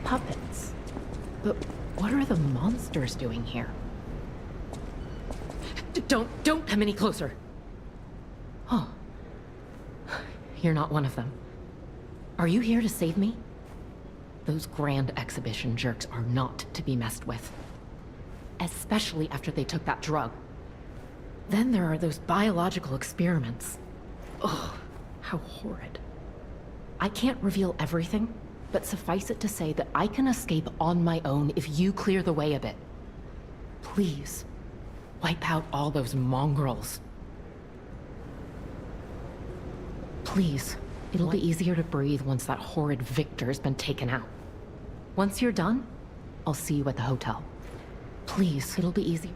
puppets. But what are the monsters doing here? Don't come any closer. Oh. You're not one of them. Are you here to save me? Those grand exhibition jerks are not to be messed with. Especially after they took that drug. Then there are those biological experiments. Ugh, how horrid. I can't reveal everything, but suffice it to say that I can escape on my own if you clear the way a bit. Please, wipe out all those mongrels. Please, it'll be easier to breathe once that horrid Victor's been taken out. Once you're done, I'll see you at the hotel. Please, it'll be easy.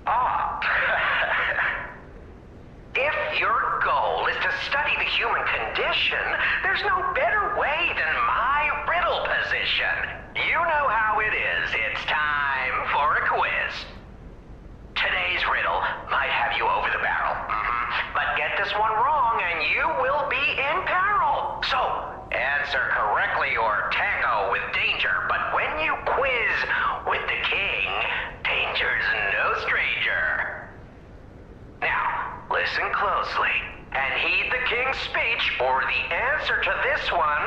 Oh. If your goal is to study the human condition, there's no better way than my riddle position. You know how it is. It's time for a quiz. Today's riddle might have you over the barrel. But get this one wrong and you will be in peril. So, answer correctly or tango with danger. But when you quiz with the king, danger's no stranger. Now, listen closely and heed the king's speech, or the answer to this one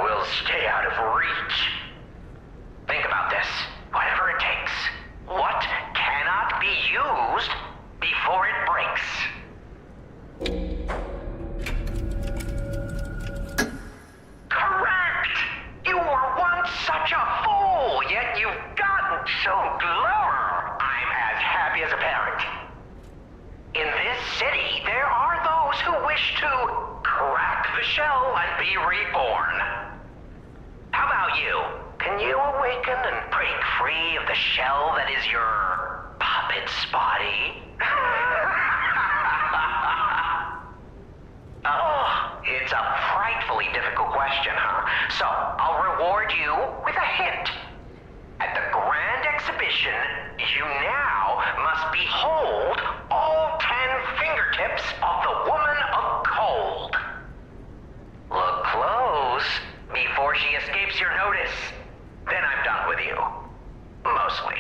will stay out of reach. Think about this, whatever it takes. What cannot be used before it breaks? Correct! You were once such a fool, yet you've gotten so clever. I'm as happy as a parent. In this city, there are those who wish to crack the shell and be reborn. How about you? Can you awaken and break free of the shell that is your puppet's body? Oh, it's a frightfully difficult question, huh? So, I'll reward you with a hint. At the grand exhibition, you now must behold all 10 fingertips of the woman of cold. Look close before she escapes your notice. Then I'm done with you. Mostly.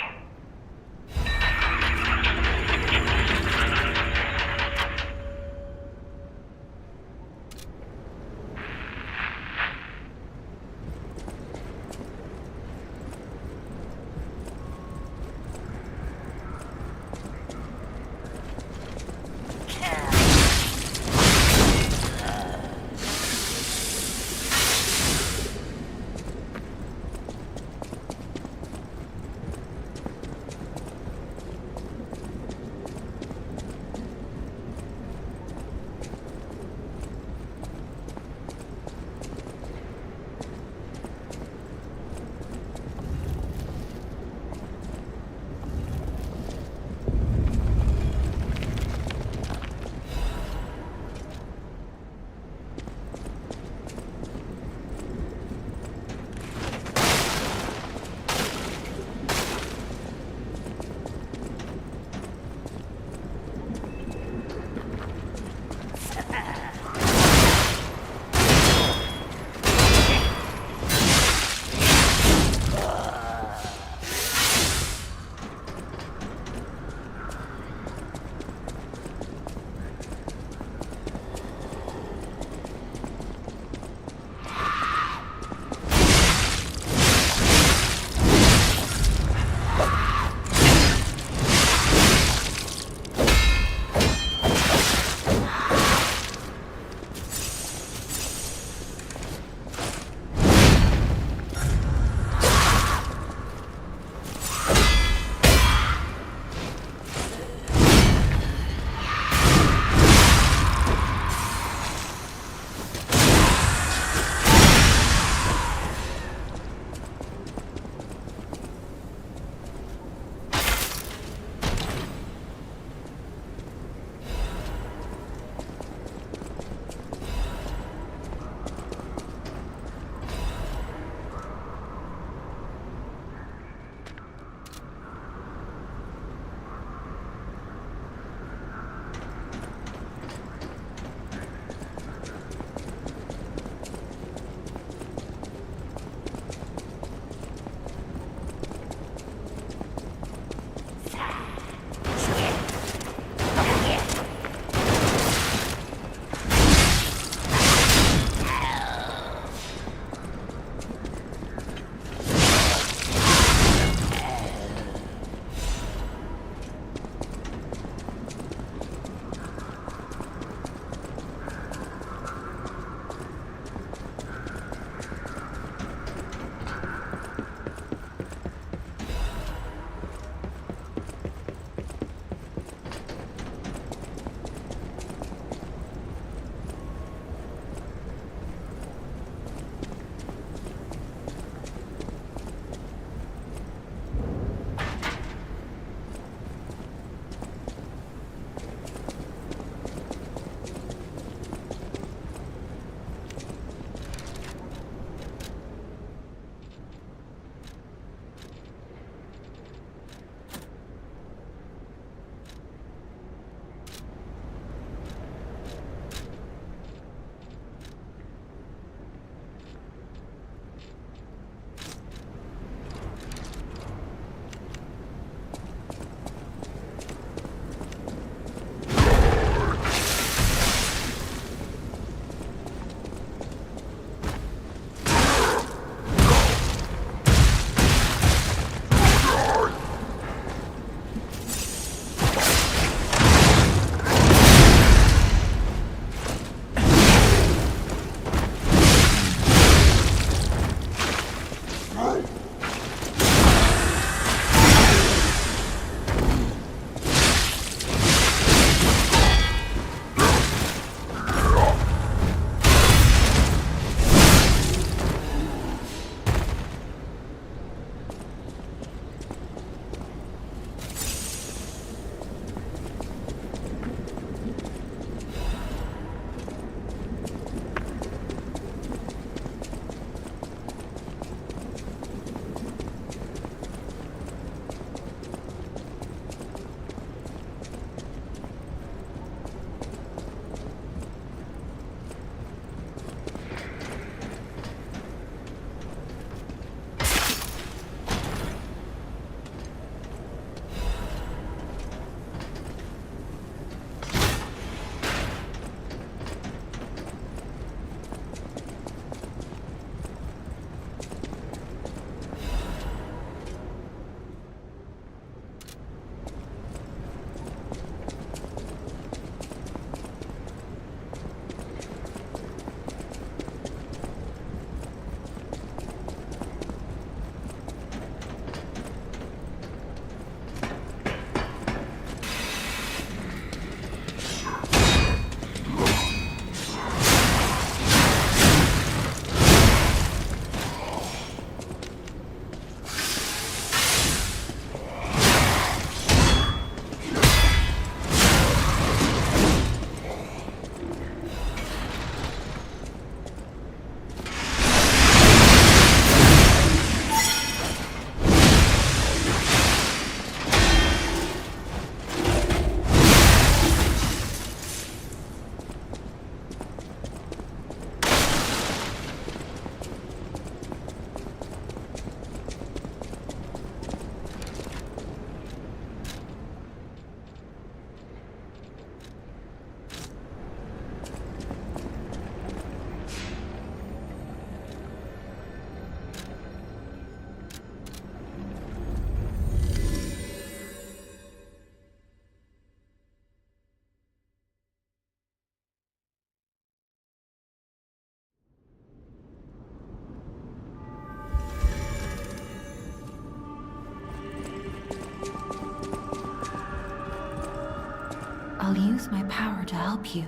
I'll use my power to help you.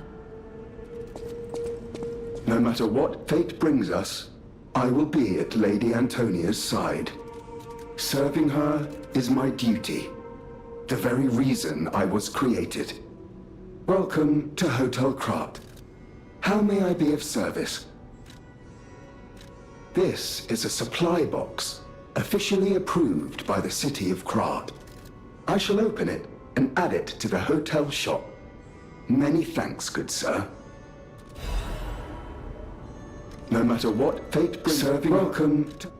No matter what fate brings us, I will be at Lady Antonia's side. Serving her is my duty. The very reason I was created. Welcome to Hotel Krat. How may I be of service? This is a supply box, officially approved by the city of Krat. I shall open it and add it to the hotel shop. Many thanks, good sir. No matter what fate brings, serving welcome to...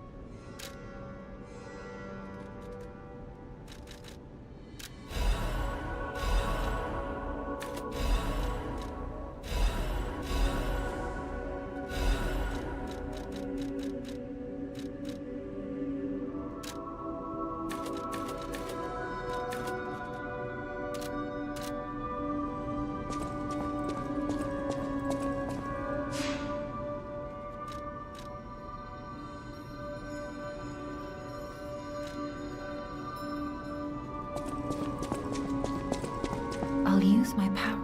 I'll use my power.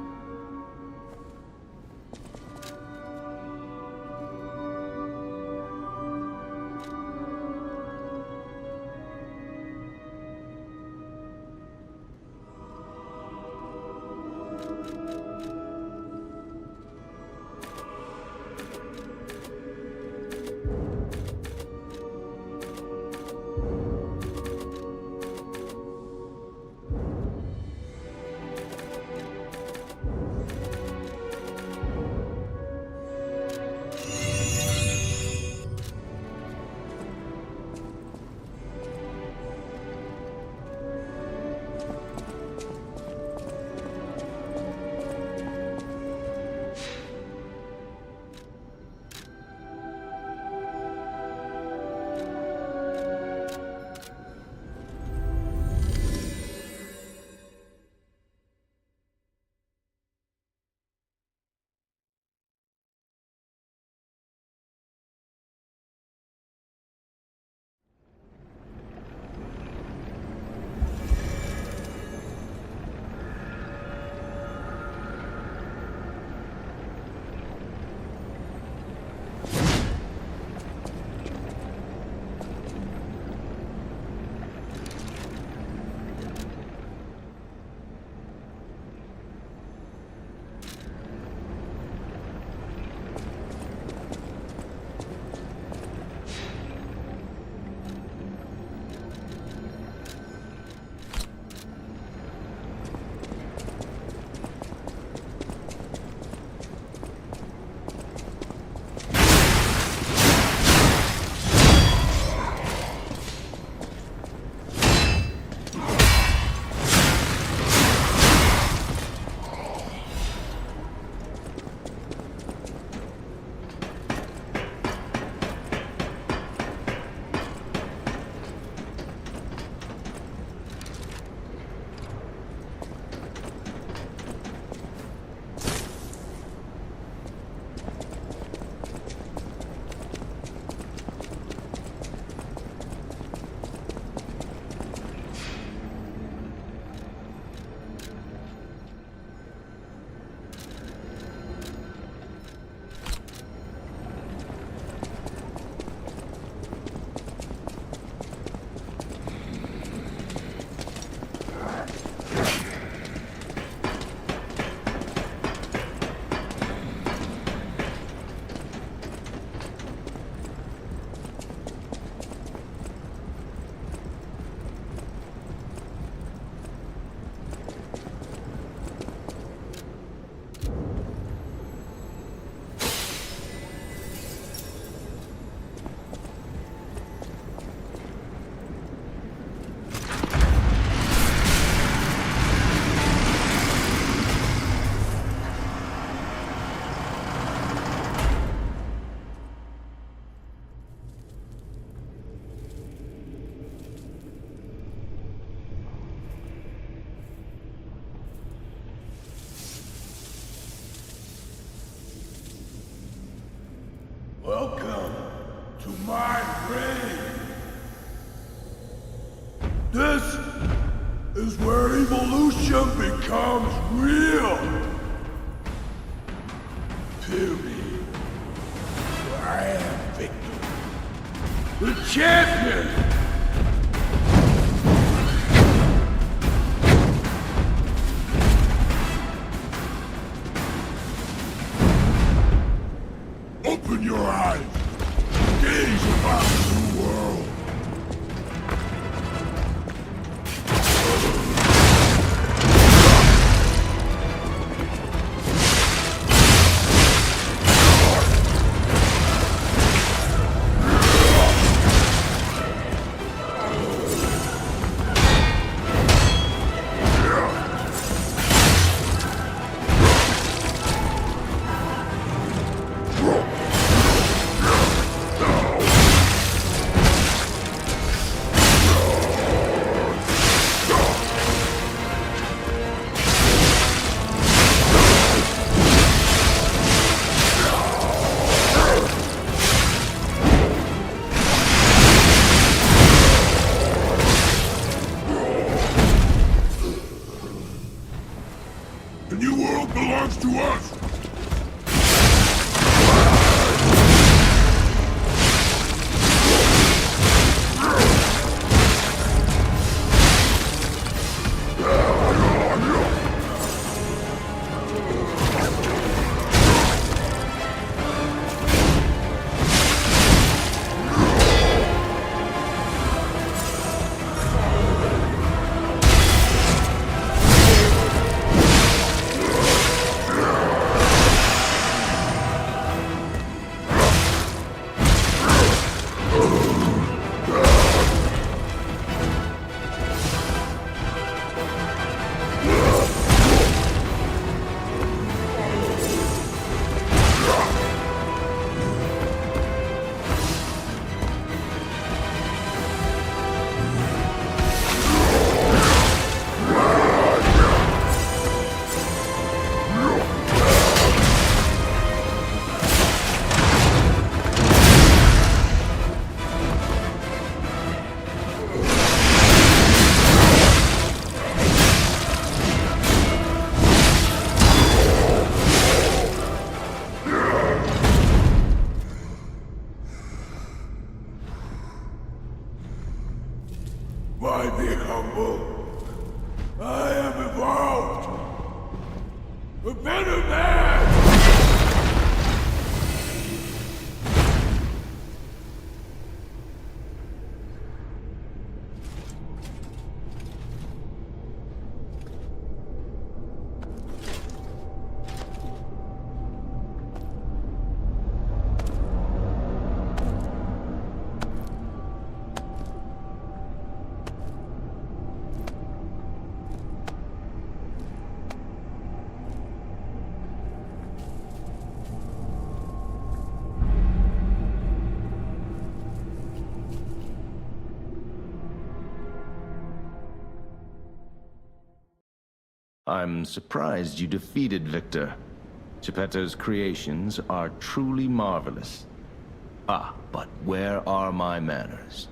Welcome to my grave. This is where evolution becomes real. Feel me. I am Victor, the champion. Open your eyes. Gaze about the world. The new world belongs to us! Why be humble? I am evolved! A better man! I'm surprised you defeated Victor. Geppetto's creations are truly marvelous. Ah, but where are my manners?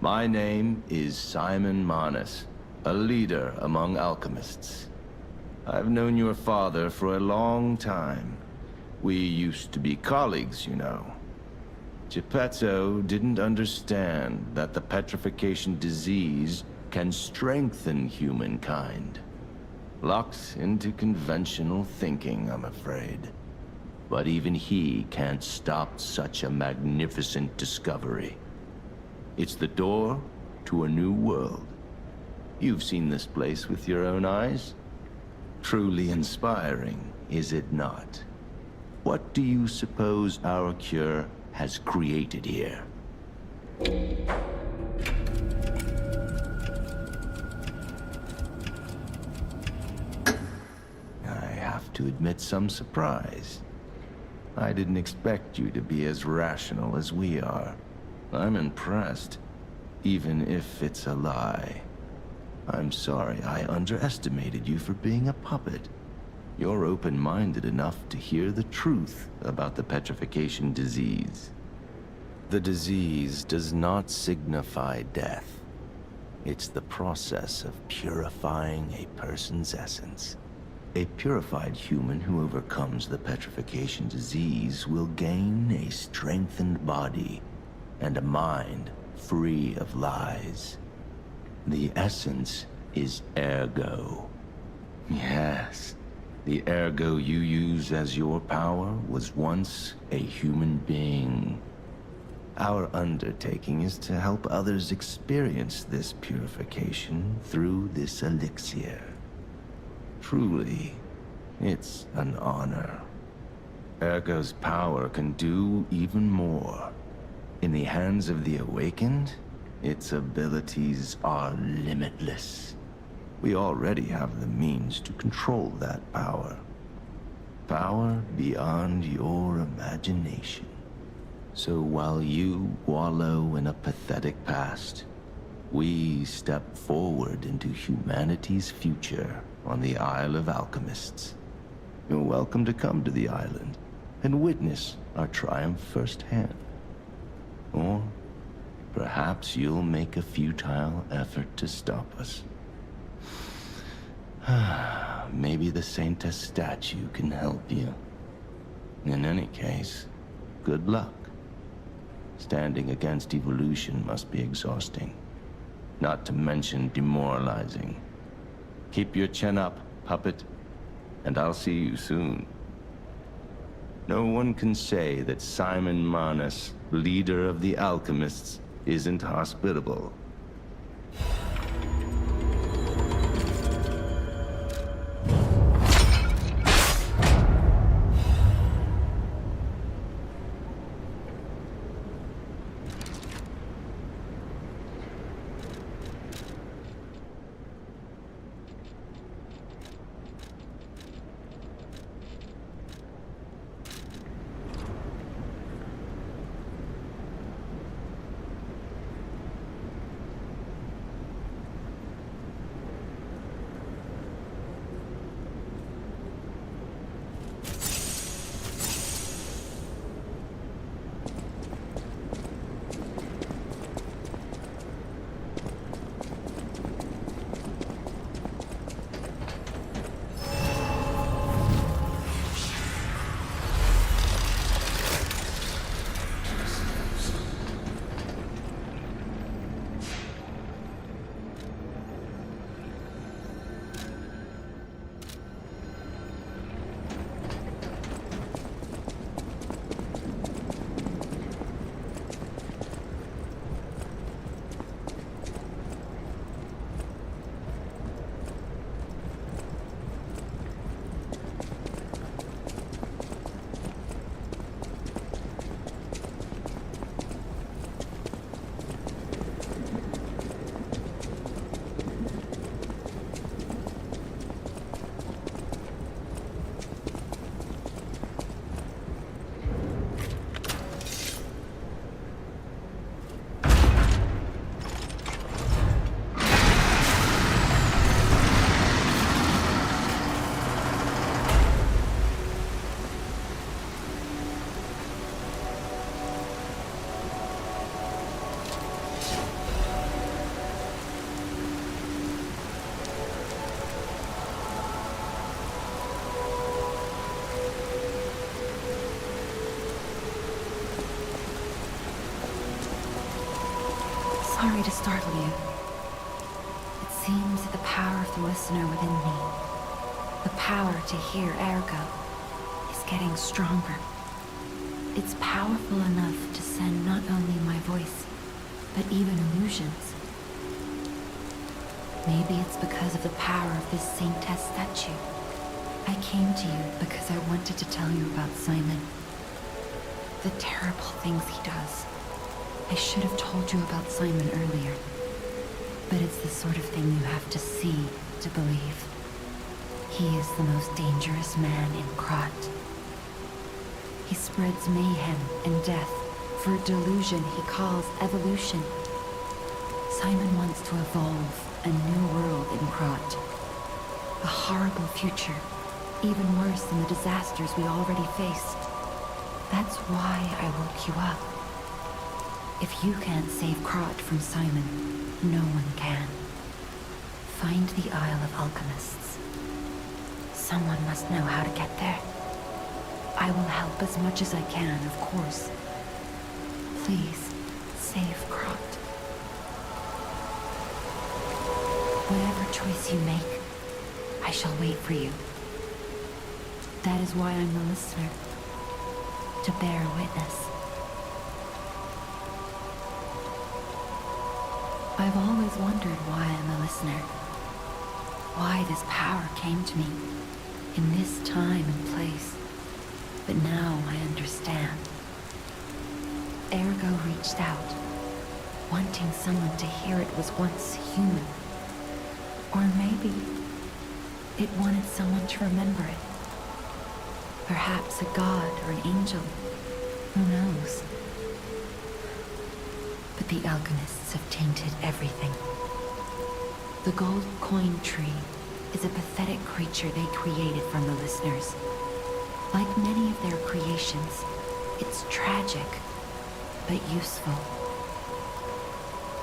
My name is Simon Manus, a leader among alchemists. I've known your father for a long time. We used to be colleagues, you know. Geppetto didn't understand that the petrification disease can strengthen humankind. Locked into conventional thinking, I'm afraid. But even he can't stop such a magnificent discovery. It's the door to a new world. You've seen this place with your own eyes. Truly inspiring, is it not? What do you suppose our cure has created here? To admit some surprise. I didn't expect you to be as rational as we are. I'm impressed, even if it's a lie. I'm sorry I underestimated you for being a puppet. You're open-minded enough to hear the truth about the petrification disease. The disease does not signify death. It's the process of purifying a person's essence. A purified human who overcomes the petrification disease will gain a strengthened body and a mind free of lies. The essence is ergo. Yes, the ergo you use as your power was once a human being. Our undertaking is to help others experience this purification through this elixir. Truly, it's an honor. Ergo's power can do even more. In the hands of the awakened, its abilities are limitless. We already have the means to control that power. Power beyond your imagination. So while you wallow in a pathetic past, we step forward into humanity's future on the Isle of Alchemists. You're welcome to come to the island and witness our triumph firsthand. Or perhaps you'll make a futile effort to stop us. Maybe the Saintess statue can help you. In any case, good luck. Standing against evolution must be exhausting, not to mention demoralizing. Keep your chin up, puppet, and I'll see you soon. No one can say that Simon Manus, leader of the alchemists, isn't hospitable. Sorry to startle you. It seems that the power of the listener within me, the power to hear ergo, is getting stronger. It's powerful enough to send not only my voice, but even illusions. Maybe it's because of the power of this Saintess statue. I came to you because I wanted to tell you about Simon. The terrible things he does. I should have told you about Simon earlier. But it's the sort of thing you have to see to believe. He is the most dangerous man in Krat. He spreads mayhem and death for a delusion he calls evolution. Simon wants to evolve a new world in Krat. A horrible future, even worse than the disasters we already face. That's why I woke you up. If you can't save Krot from Simon, no one can. Find the Isle of Alchemists. Someone must know how to get there. I will help as much as I can, of course. Please, save Krot. Whatever choice you make, I shall wait for you. That is why I'm the listener. To bear witness. I've always wondered why I'm a listener. Why this power came to me, in this time and place. But now I understand. Ergo reached out, wanting someone to hear it was once human. Or maybe it wanted someone to remember it. Perhaps a god or an angel. Who knows? But the alchemists have tainted everything. The gold coin tree is a pathetic creature they created from the listeners. Like many of their creations, it's tragic, but useful.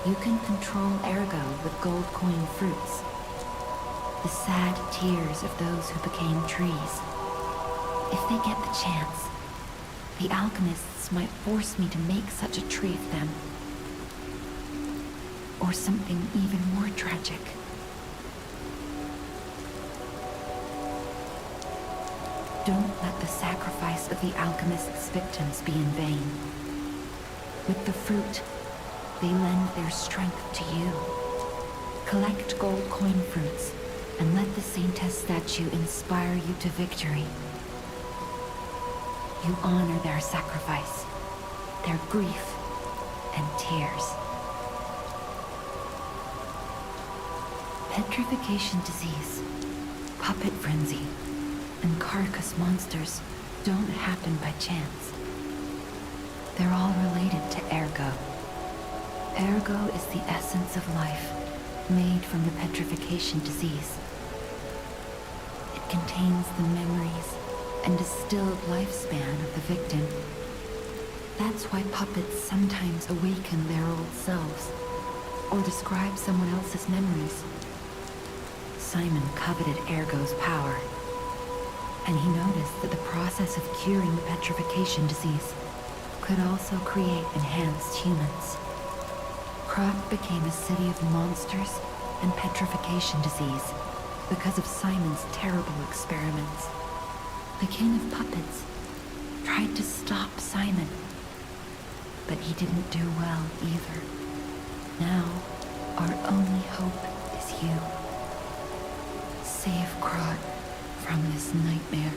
You can control Ergo with gold coin fruits. The sad tears of those who became trees. If they get the chance, the alchemists might force me to make such a tree of them. Or something even more tragic. Don't let the sacrifice of the alchemists' victims be in vain. With the fruit, they lend their strength to you. Collect gold coin fruits, and let the Saintess statue inspire you to victory. You honor their sacrifice, their grief, and tears. Petrification disease, puppet frenzy, and carcass monsters don't happen by chance. They're all related to Ergo. Ergo is the essence of life, made from the petrification disease. It contains the memories and distilled lifespan of the victim. That's why puppets sometimes awaken their old selves, or describe someone else's memories. Simon coveted Ergo's power, and he noticed that the process of curing the petrification disease could also create enhanced humans. Krot became a city of monsters and petrification disease because of Simon's terrible experiments. The king of puppets tried to stop Simon, but he didn't do well either. Now, our only hope is you. Save Krot from this nightmare.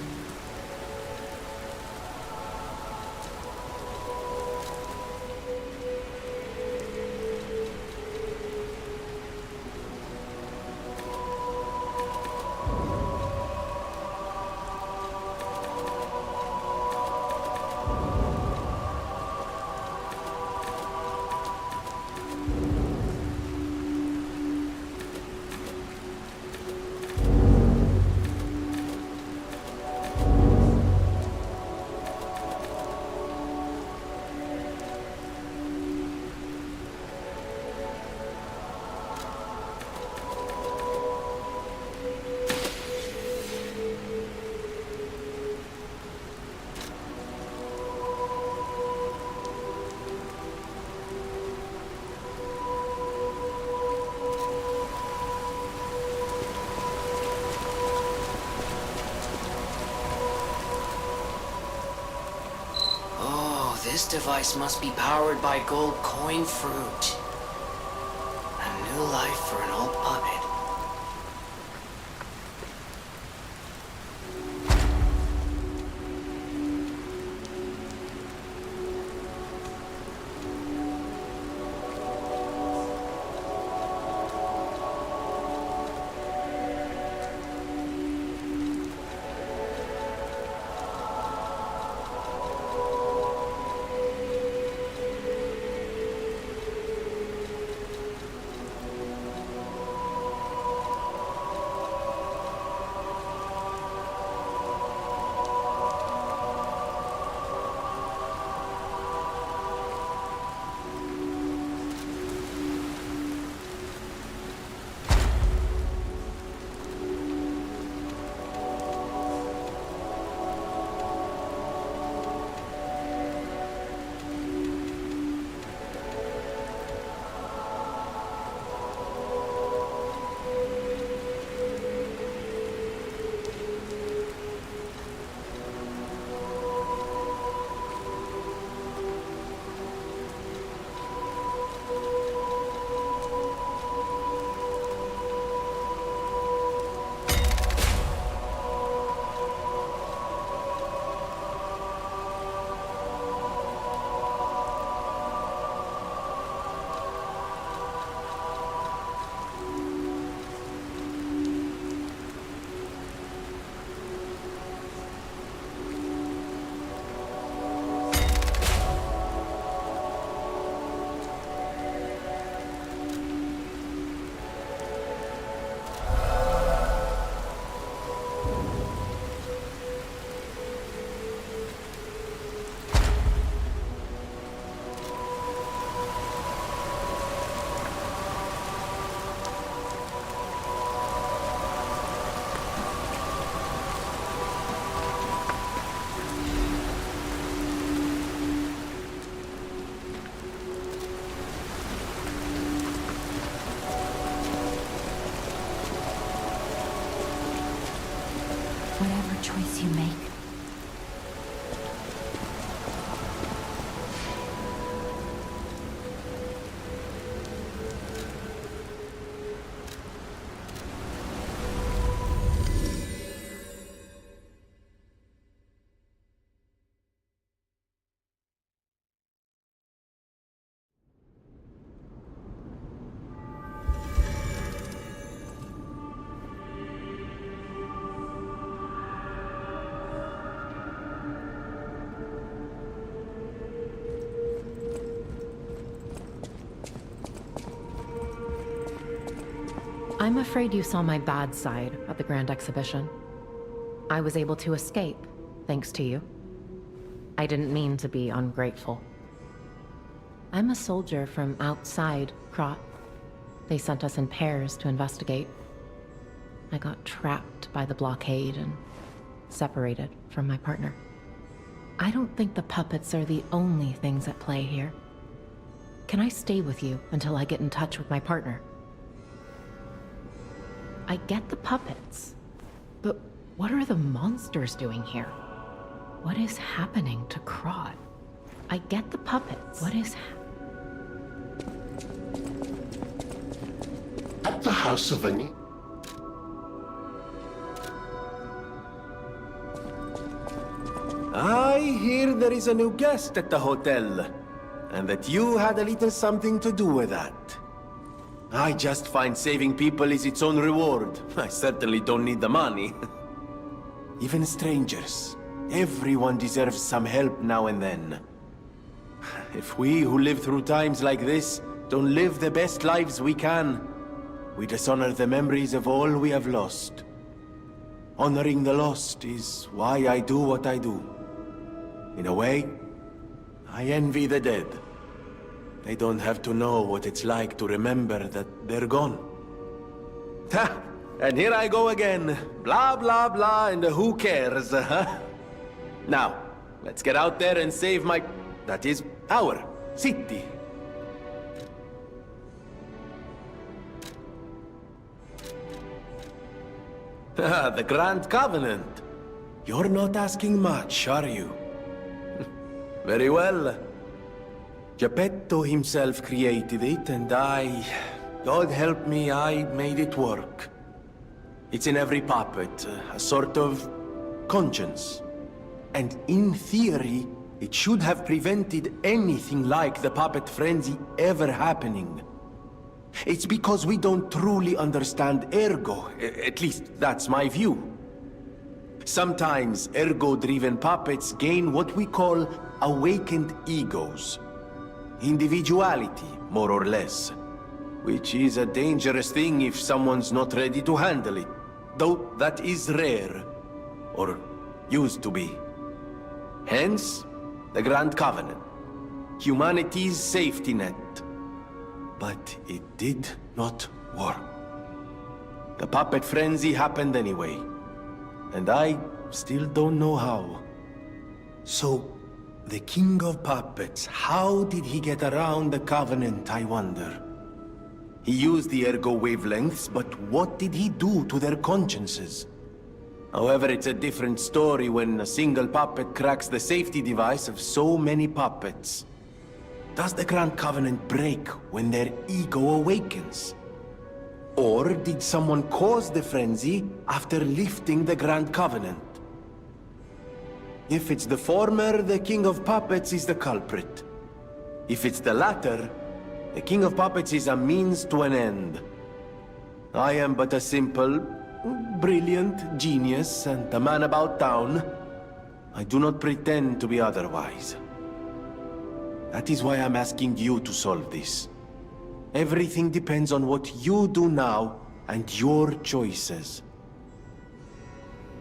This device must be powered by gold coin fruit. A new life for an old puppet. Whatever choice you make, I'm afraid you saw my bad side at the Grand Exhibition. I was able to escape, thanks to you. I didn't mean to be ungrateful. I'm a soldier from outside Krat. They sent us in pairs to investigate. I got trapped by the blockade and separated from my partner. I don't think the puppets are the only things at play here. Can I stay with you until I get in touch with my partner? I get the puppets, but what are the monsters doing here? What is happening to Krat? I get the puppets. What is At the House of Any. I hear there is a new guest at the hotel, and that you had a little something to do with that. I just find saving people is its own reward. I certainly don't need the money. Even strangers. Everyone deserves some help now and then. If we who live through times like this don't live the best lives we can, we dishonor the memories of all we have lost. Honoring the lost is why I do what I do. In a way, I envy the dead. They don't have to know what it's like to remember that they're gone. Ha! And here I go again. Blah, blah, blah, and who cares, huh? Now, let's get out there and save my... that is, our city. The Grand Covenant. You're not asking much, are you? Very well. Geppetto himself created it, and God help me, I made it work. It's in every puppet, a sort of conscience. And in theory, it should have prevented anything like the puppet frenzy ever happening. It's because we don't truly understand Ergo, at least that's my view. Sometimes Ergo-driven puppets gain what we call awakened egos. Individuality, more or less. Which is a dangerous thing if someone's not ready to handle it. Though that is rare. Or used to be. Hence, the Grand Covenant. Humanity's safety net. But it did not work. The puppet frenzy happened anyway. And I still don't know how. So, the King of Puppets, how did he get around the Covenant, I wonder? He used the Ergo wavelengths, but what did he do to their consciences? However, it's a different story when a single puppet cracks the safety device of so many puppets. Does the Grand Covenant break when their ego awakens? Or did someone cause the frenzy after lifting the Grand Covenant? If it's the former, the King of Puppets is the culprit. If it's the latter, the King of Puppets is a means to an end. I am but a simple, brilliant genius and a man about town. I do not pretend to be otherwise. That is why I'm asking you to solve this. Everything depends on what you do now and your choices.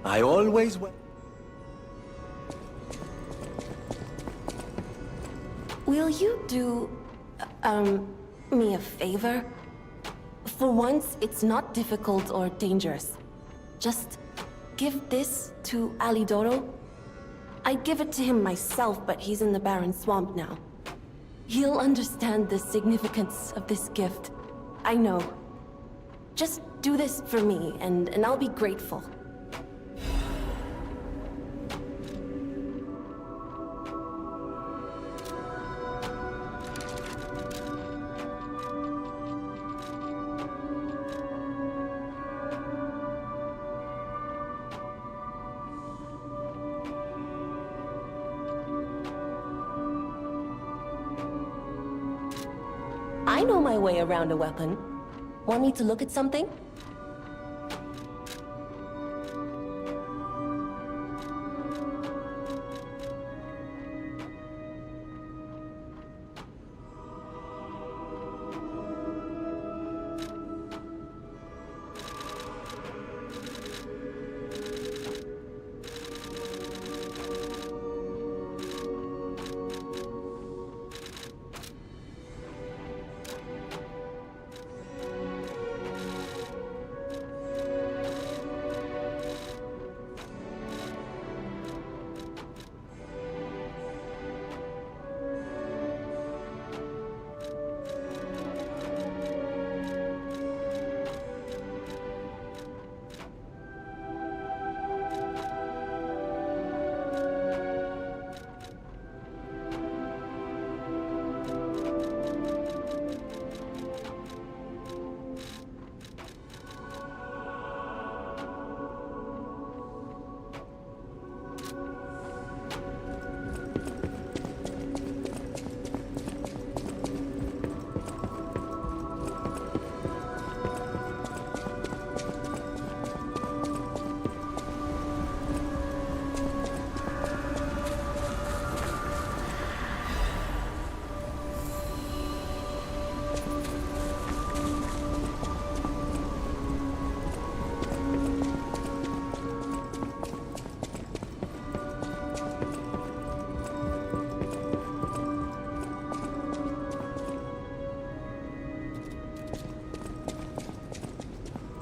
I always... Will you do, me a favor? For once, it's not difficult or dangerous. Just give this to Alidoro. I'd give it to him myself, but he's in the barren swamp now. He'll understand the significance of this gift. I know. Just do this for me, and I'll be grateful. I know my way around a weapon. Want me to look at something?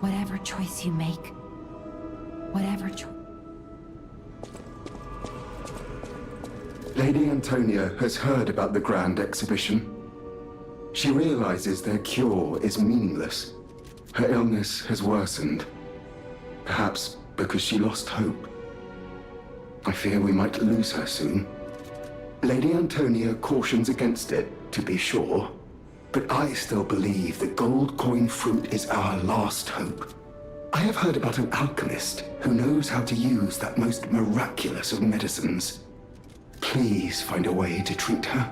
Whatever choice you make, whatever choice... Lady Antonia has heard about the Grand Exhibition. She realizes their cure is meaningless. Her illness has worsened. Perhaps because she lost hope. I fear we might lose her soon. Lady Antonia cautions against it, to be sure. But I still believe the gold coin fruit is our last hope. I have heard about an alchemist who knows how to use that most miraculous of medicines. Please find a way to treat her.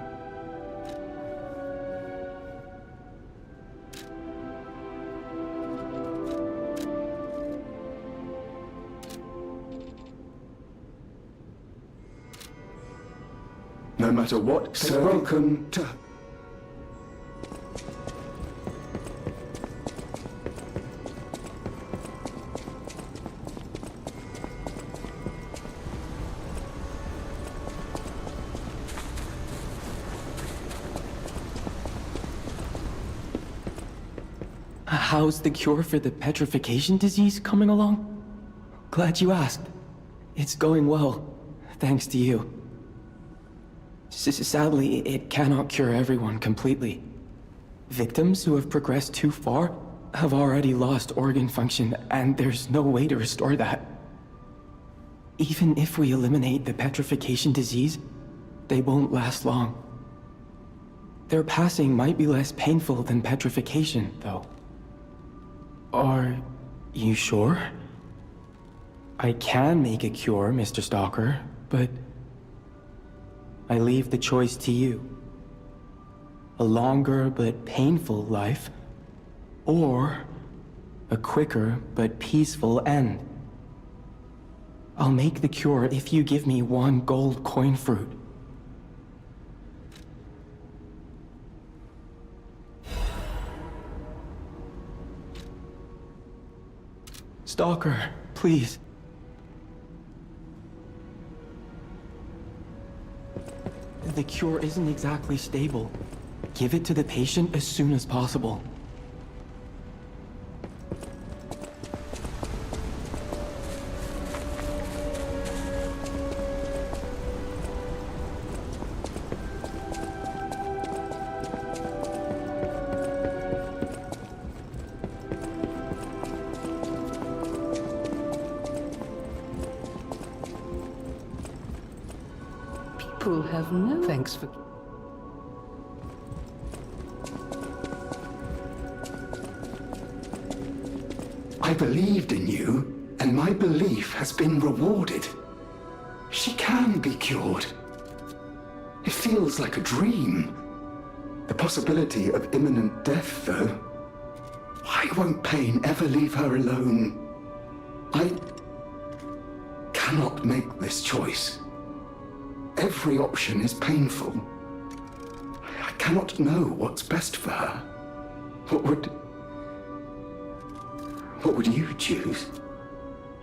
No matter what, sir, welcome to... How's the cure for the petrification disease coming along? Glad you asked. It's going well, thanks to you. Sadly, it cannot cure everyone completely. Victims who have progressed too far have already lost organ function, and there's no way to restore that. Even if we eliminate the petrification disease, they won't last long. Their passing might be less painful than petrification, though. Are you sure? I can make a cure, Mr. Stalker, but I leave the choice to you. A longer but painful life, or a quicker but peaceful end. I'll make the cure if you give me one gold coin fruit. Stalker, please. The cure isn't exactly stable. Give it to the patient as soon as possible. People have no thanks for... I believed in you, and my belief has been rewarded. She can be cured. It feels like a dream. The possibility of imminent death, though. Why won't pain ever leave her alone? I cannot make this choice. Every option is painful. I cannot know what's best for her. What would you choose?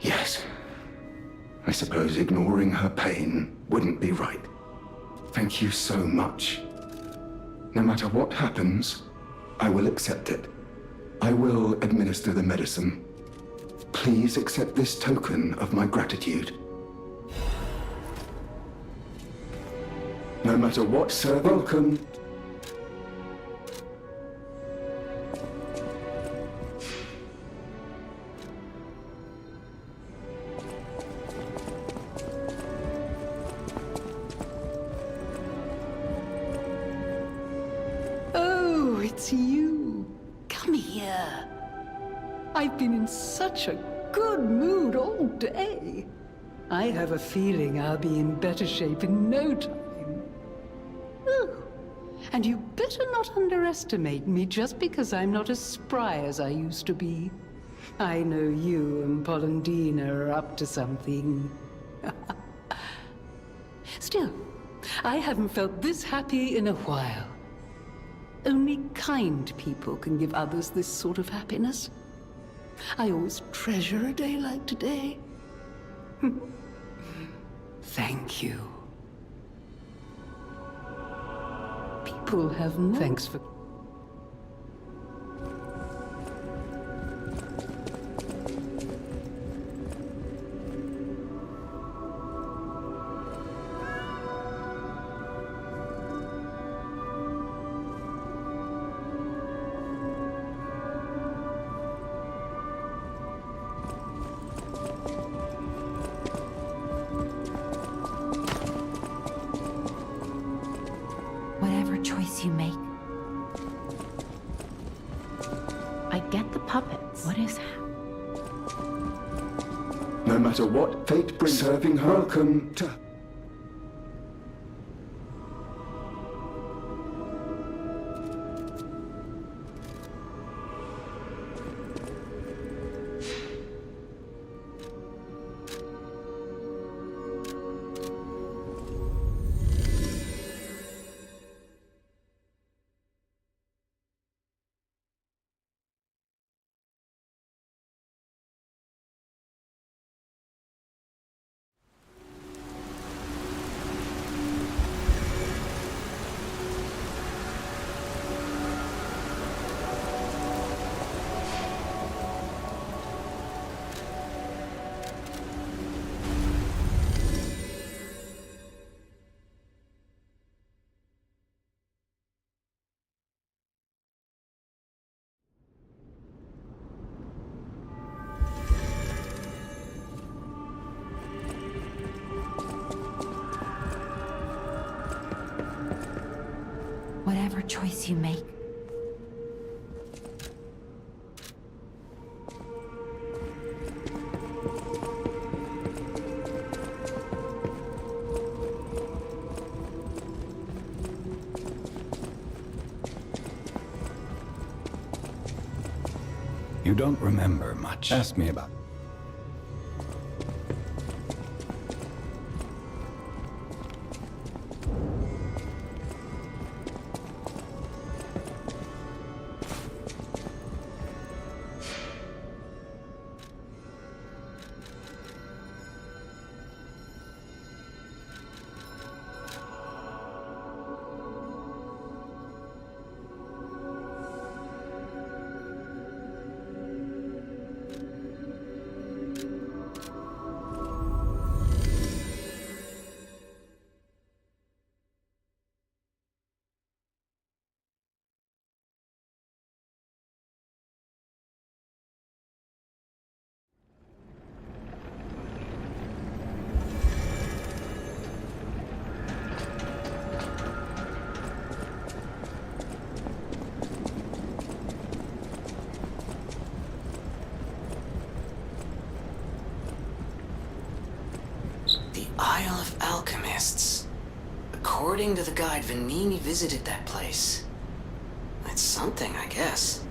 Yes. I suppose ignoring her pain wouldn't be right. Thank you so much. No matter what happens, I will accept it. I will administer the medicine. Please accept this token of my gratitude. No matter what, sir, welcome. Oh, it's you. Come here. I've been in such a good mood all day. I have a feeling I'll be in better shape in no time. Oh, and you better not underestimate me just because I'm not as spry as I used to be. I know you and Polendina are up to something. Still, I haven't felt this happy in a while. Only kind people can give others this sort of happiness. I always treasure a day like today. Thank you. People have no... Thanks for... Whatever choice you make. I get the puppets. What is that? No matter what fate brings, serving her. Welcome to... Whatever choice you make. You don't remember much. Ask me about it. Isle of Alchemists. According to the guide, Venini visited that place. It's something, I guess.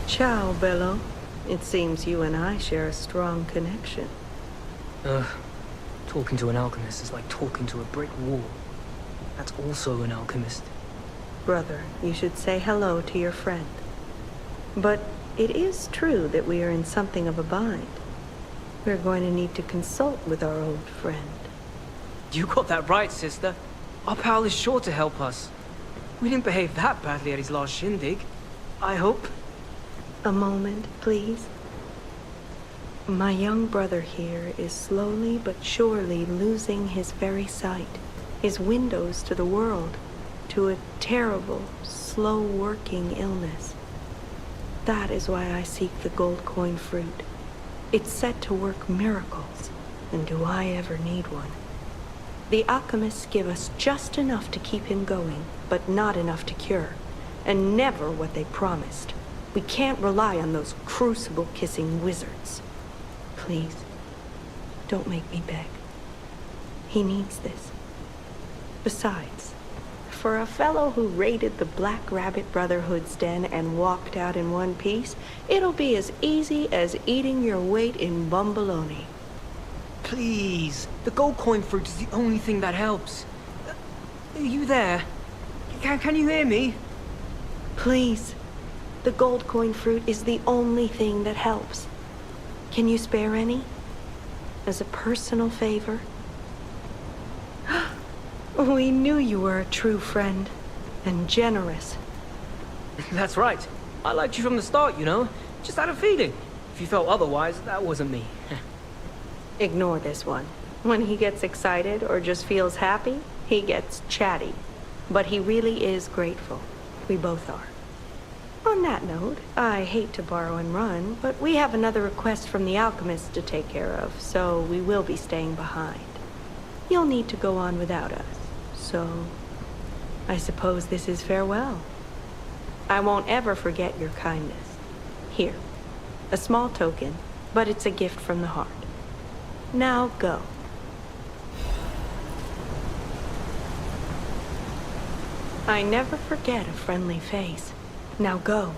Ciao, Bello. It seems you and I share a strong connection. Talking to an alchemist is like talking to a brick wall. That's also an alchemist. Brother, you should say hello to your friend. But it is true that we are in something of a bind. We're going to need to consult with our old friend. You got that right, sister. Our pal is sure to help us. We didn't behave that badly at his last shindig. I hope. A moment, please. My young brother here is slowly but surely losing his very sight, his windows to the world, to a terrible, slow-working illness. That is why I seek the gold coin fruit. It's said to work miracles, and do I ever need one? The alchemists give us just enough to keep him going, but not enough to cure, and never what they promised. We can't rely on those crucible-kissing wizards. Please, don't make me beg. He needs this. Besides, for a fellow who raided the Black Rabbit Brotherhood's den and walked out in one piece, it'll be as easy as eating your weight in bumbaloni. Please, the gold coin fruit is the only thing that helps. Are you there? Can you hear me? Please. The gold coin fruit is the only thing that helps. Can you spare any? As a personal favor? We knew you were a true friend, and generous. That's right. I liked you from the start, you know? Just had a feeling. If you felt otherwise, that wasn't me. Ignore this one. When he gets excited or just feels happy, he gets chatty. But he really is grateful. We both are. On that note, I hate to borrow and run, but we have another request from the alchemist to take care of, so we will be staying behind. You'll need to go on without us, so I suppose this is farewell. I won't ever forget your kindness. Here, a small token, but it's a gift from the heart. Now go. I never forget a friendly face. Now go.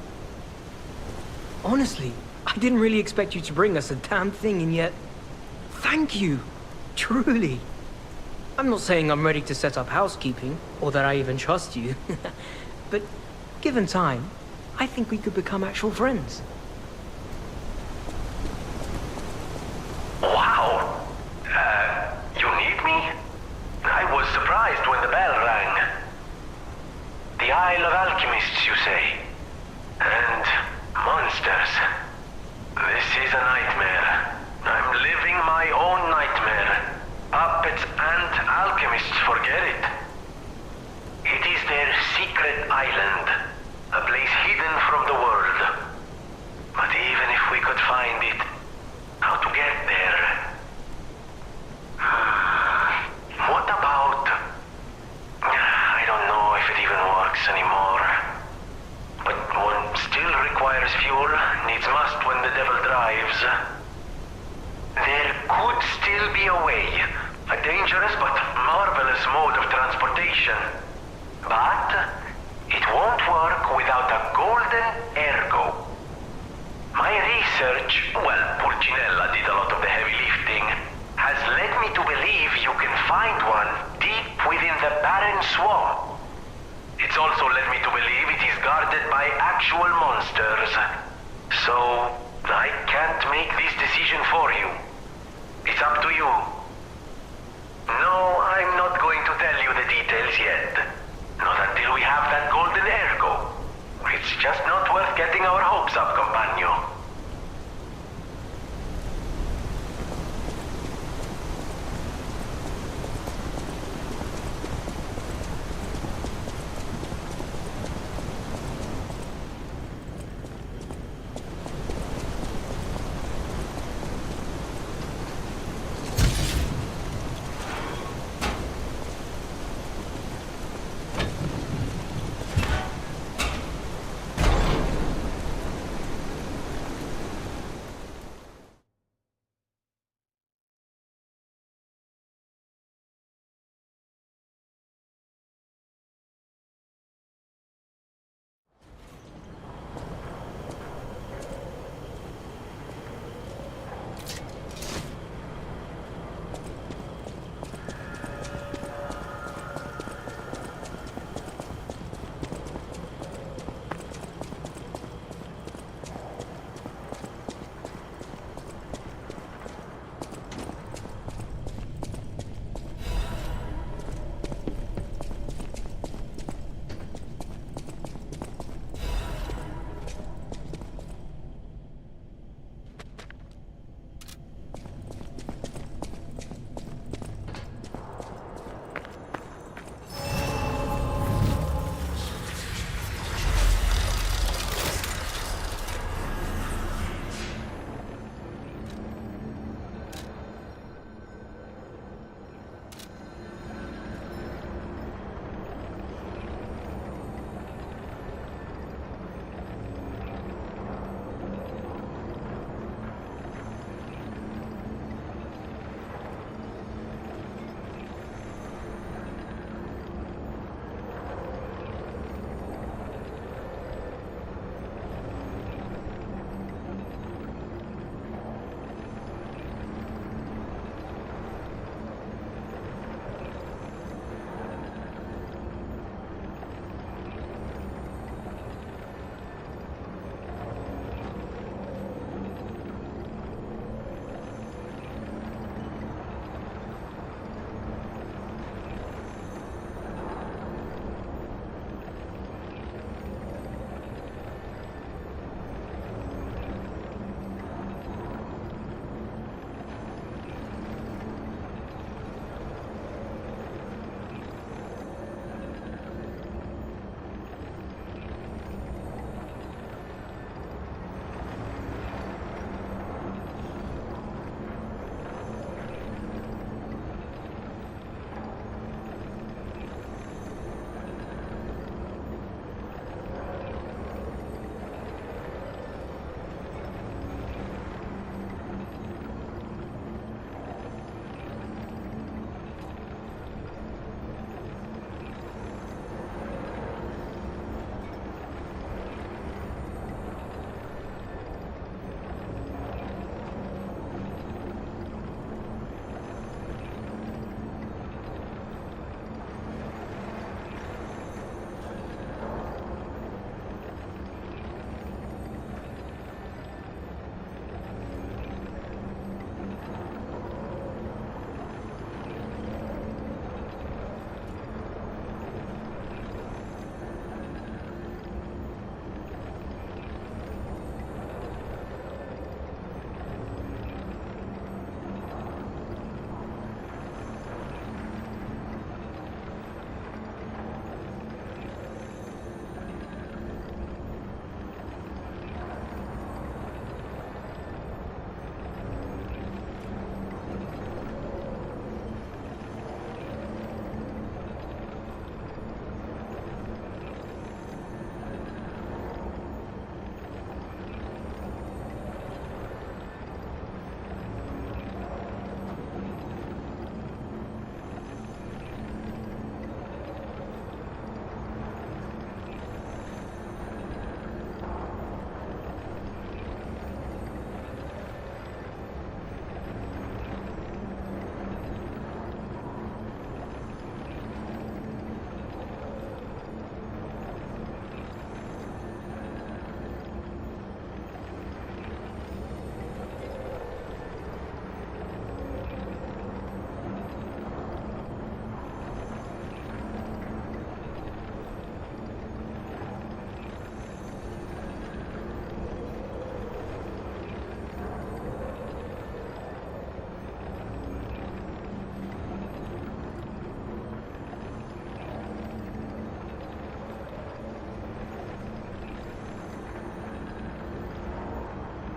Honestly, I didn't really expect you to bring us a damn thing, and yet... Thank you. Truly. I'm not saying I'm ready to set up housekeeping, or that I even trust you. But given time, I think we could become actual friends. Wow. You need me? I was surprised when the bell rang. The Isle of Alchemists, you say? And monsters. This is a nightmare. I'm living my own nightmare. Puppets and alchemists forget it. It is their secret island, a place hidden from the world. But even if we could find it, how to get there? What about... I don't know if it even works anymore. But one still requires fuel, needs must when the devil drives. There could still be a way. A dangerous but marvelous mode of transportation. But it won't work without a golden ergo. My research, well, Pulcinella did a lot of the heavy lifting, has led me to believe you can find one deep within the barren swamp. It's also led me to believe it is guarded by actual monsters. So, I can't make this decision for you. It's up to you. No, I'm not going to tell you the details yet. Not until we have that golden ergo. It's just not worth getting our hopes up, compagno.